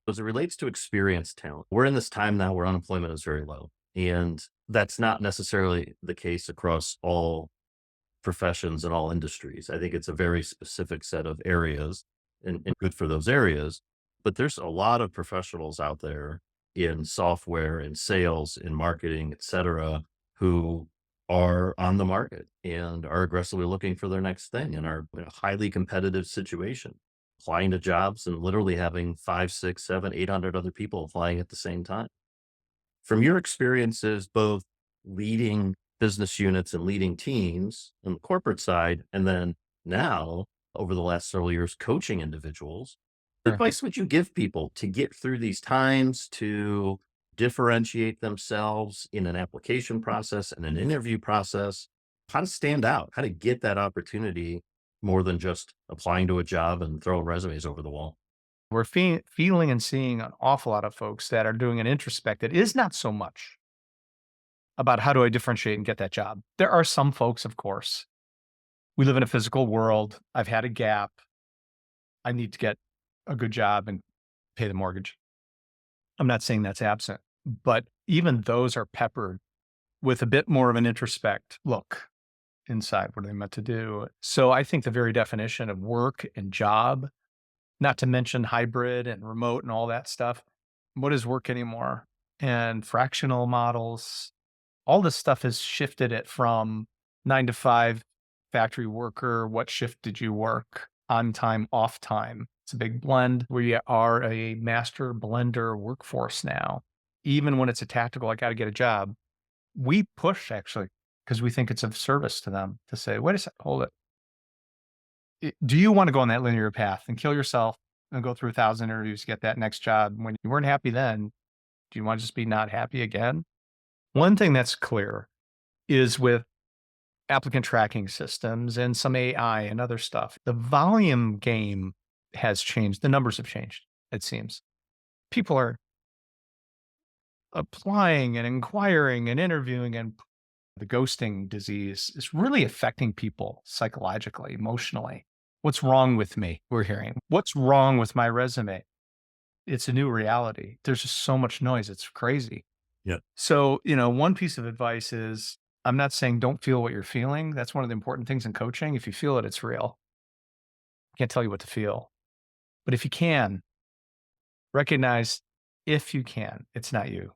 As it relates to experienced talent, we're in this time now where unemployment is very low. And that's not necessarily the case across all professions and all industries. I think it's a very specific set of areas and good for those areas. But there's a lot of professionals out there in software, in sales, in marketing, et cetera, who are on the market and are aggressively looking for their next thing and are in a highly competitive situation, applying to jobs and literally having five, six, seven, 800 other people applying at the same time. From your experiences, both leading business units and leading teams on the corporate side, and then now over the last several years, coaching individuals, what Sure. advice would you give people to get through these times, to differentiate themselves in an application process and an interview process? How to stand out, how to get that opportunity more than just applying to a job and throwing resumes over the wall? We're feeling and seeing an awful lot of folks that are doing an introspective. It is not so much about how do I differentiate and get that job. There are some folks, of course. We live in a physical world. I've had a gap. I need to get a good job and pay the mortgage. I'm not saying that's absent, but even those are peppered with a bit more of an introspect look inside. What are they meant to do? So I think the very definition of work and job, not to mention hybrid and remote and all that stuff. What is work anymore? And fractional models, all this stuff has shifted it from 9 to 5 factory worker. What shift did you work? On time, off time. It's a big blend. We are a master blender workforce now. Even when it's a tactical, I got to get a job. We push actually because we think it's of service to them to say, wait a second, hold it. Do you want to go on that linear path and kill yourself and go through 1,000 interviews to get that next job? When you weren't happy then, do you want to just be not happy again? One thing that's clear is with applicant tracking systems and some AI and other stuff, the volume game has changed. The numbers have changed, it seems. People are applying and inquiring and interviewing, and the ghosting disease is really affecting people psychologically, emotionally. What's wrong with me? We're hearing. What's wrong with my resume? It's a new reality. There's just so much noise. It's crazy. Yeah. So, one piece of advice is I'm not saying don't feel what you're feeling. That's one of the important things in coaching. If you feel it, it's real. I can't tell you what to feel. But if you can, recognize if you can, it's not you.